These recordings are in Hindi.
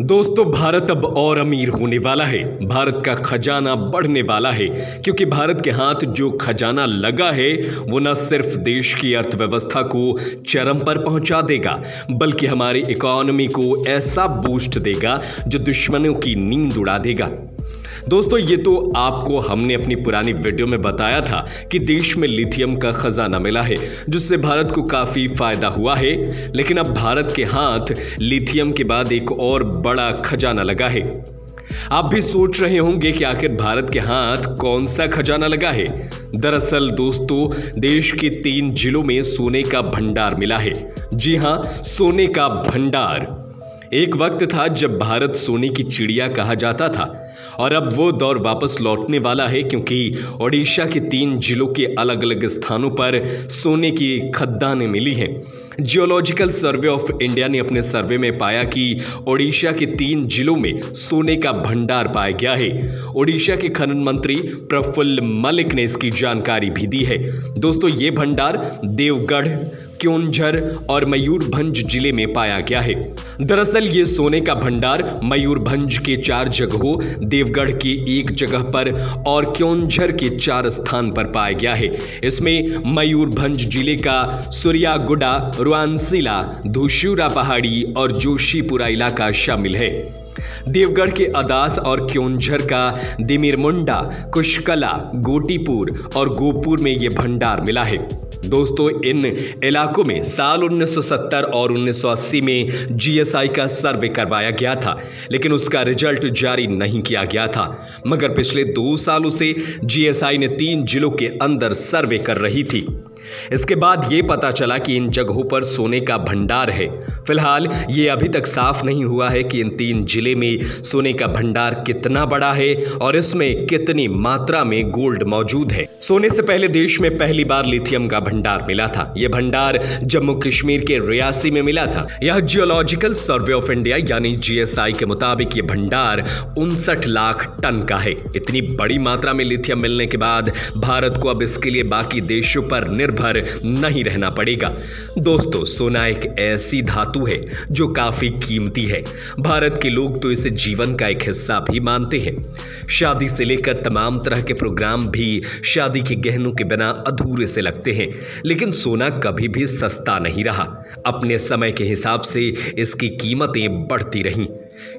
दोस्तों, भारत अब और अमीर होने वाला है। भारत का खजाना बढ़ने वाला है, क्योंकि भारत के हाथ जो खजाना लगा है वो न सिर्फ देश की अर्थव्यवस्था को चरम पर पहुंचा देगा, बल्कि हमारी इकोनॉमी को ऐसा बूस्ट देगा जो दुश्मनों की नींद उड़ा देगा। दोस्तों, ये तो आपको हमने अपनी पुरानी वीडियो में बताया था कि देश में लिथियम का खजाना मिला है, जिससे भारत को काफी फायदा हुआ है। लेकिन अब भारत के हाथ लिथियम के बाद एक और बड़ा खजाना लगा है। आप भी सोच रहे होंगे कि आखिर भारत के हाथ कौन सा खजाना लगा है। दरअसल दोस्तों, देश के 3 जिलों में सोने का भंडार मिला है। जी हां, सोने का भंडार। एक वक्त था जब भारत सोने की चिड़िया कहा जाता था, और अब वो दौर वापस लौटने वाला है, क्योंकि ओडिशा के 3 जिलों के अलग अलग स्थानों पर सोने की खदानें मिली हैं। जियोलॉजिकल सर्वे ऑफ इंडिया ने अपने सर्वे में पाया कि ओडिशा के 3 जिलों में सोने का भंडार पाया गया है। ओडिशा के खनन मंत्री प्रफुल्ल मलिक ने इसकी जानकारी भी दी है। दोस्तों, ये भंडार देवगढ़, क्योंझर और मयूरभंज जिले में पाया गया है। दरअसल ये सोने का भंडार मयूरभंज के 4 जगहों, देवगढ़ की 1 जगह पर और क्योंझर के 4 स्थान पर पाया गया है। इसमें मयूरभंज जिले का सूर्यागुड़ा, रुआनसिला, धुशूरा पहाड़ी और जोशीपुरा इलाका शामिल है। देवगढ़ के अदास और क्योंझर का दिमिरमुंडा, कुशकला, गोटीपुर और गोपुर में यह भंडार मिला है। दोस्तों, इन इलाकों में साल 1970 और 1980 में जीएसआई का सर्वे करवाया गया था, लेकिन उसका रिजल्ट जारी नहीं किया गया था। मगर पिछले 2 सालों से जीएसआई ने 3 जिलों के अंदर सर्वे कर रही थी। इसके बाद ये पता चला कि इन जगहों पर सोने का भंडार है। फिलहाल ये अभी तक साफ नहीं हुआ है कि इन 3 जिले में सोने का भंडार कितना बड़ा है और इसमें कितनी मात्रा में गोल्ड मौजूद है। सोने से पहले देश में पहली बार लिथियम का भंडार मिला था। यह भंडार जम्मू कश्मीर के रियासी में मिला था। यह जियोलॉजिकल सर्वे ऑफ इंडिया यानी जीएसआई के मुताबिक ये भंडार 59 लाख टन का है। इतनी बड़ी मात्रा में लिथियम मिलने के बाद भारत को अब इसके लिए बाकी देशों पर निर्भर नहीं रहना पड़ेगा। दोस्तों, सोना एक ऐसी धातु है जो काफी कीमती है। भारत के लोग तो इसे जीवन का एक हिस्सा भी मानते हैं। शादी से लेकर तमाम तरह के प्रोग्राम भी शादी के गहनों के बिना अधूरे से लगते हैं। लेकिन सोना कभी भी सस्ता नहीं रहा। अपने समय के हिसाब से इसकी कीमतें बढ़ती रहीं।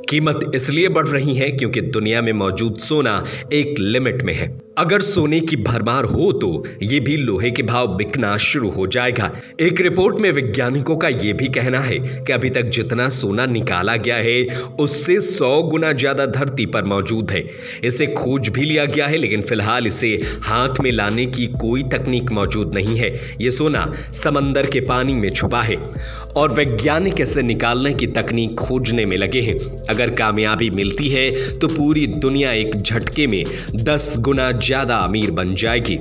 कीमत इसलिए बढ़ रही है क्योंकि दुनिया में मौजूद सोना एक लिमिट में है। अगर सोने की भरमार हो तो ये भी लोहे के भाव बिकना शुरू हो जाएगा। एक रिपोर्ट में वैज्ञानिकों का ये भी कहना है कि अभी तक जितना सोना निकाला गया है उससे 100 गुना ज्यादा धरती पर मौजूद है। इसे खोज भी लिया गया है, लेकिन फिलहाल इसे हाथ में लाने की कोई तकनीक मौजूद नहीं है। ये सोना समंदर के पानी में छुपा है और वैज्ञानिक इसे निकालने की तकनीक खोजने में लगे हैं। अगर कामयाबी मिलती है तो पूरी दुनिया एक झटके में 10 गुना ज्यादा अमीर बन जाएगी।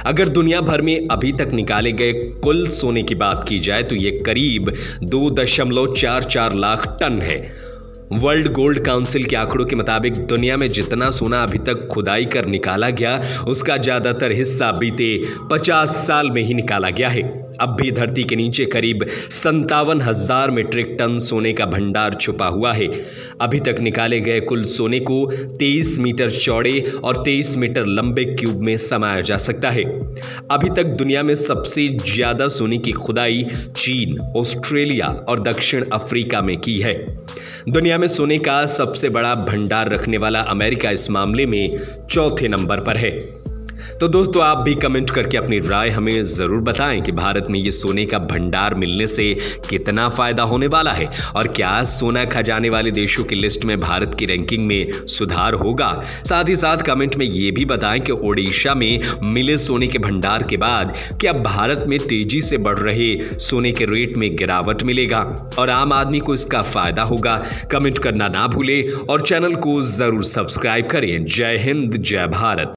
अगर दुनिया भर में अभी तक निकाले गए कुल सोने की बात की जाए तो यह करीब 2.44 लाख टन है। वर्ल्ड गोल्ड काउंसिल के आंकड़ों के मुताबिक दुनिया में जितना सोना अभी तक खुदाई कर निकाला गया उसका ज्यादातर हिस्सा बीते 50 साल में ही निकाला गया है। अब भी धरती के नीचे करीब 57,000 मीट्रिक टन सोने का भंडार छुपा हुआ है। अभी तक निकाले गए कुल सोने को 23 मीटर चौड़े और 23 मीटर लंबे क्यूब में समाया जा सकता है। अभी तक दुनिया में सबसे ज्यादा सोने की खुदाई चीन, ऑस्ट्रेलिया और दक्षिण अफ्रीका में की है। दुनिया में सोने का सबसे बड़ा भंडार रखने वाला अमेरिका इस मामले में 4थे नंबर पर है। तो दोस्तों, आप भी कमेंट करके अपनी राय हमें ज़रूर बताएं कि भारत में ये सोने का भंडार मिलने से कितना फ़ायदा होने वाला है और क्या सोना खजाने वाले देशों की लिस्ट में भारत की रैंकिंग में सुधार होगा। साथ ही साथ कमेंट में ये भी बताएं कि ओडिशा में मिले सोने के भंडार के बाद क्या भारत में तेज़ी से बढ़ रहे सोने के रेट में गिरावट मिलेगा और आम आदमी को इसका फ़ायदा होगा। कमेंट करना ना भूलें और चैनल को ज़रूर सब्सक्राइब करें। जय हिंद, जय भारत।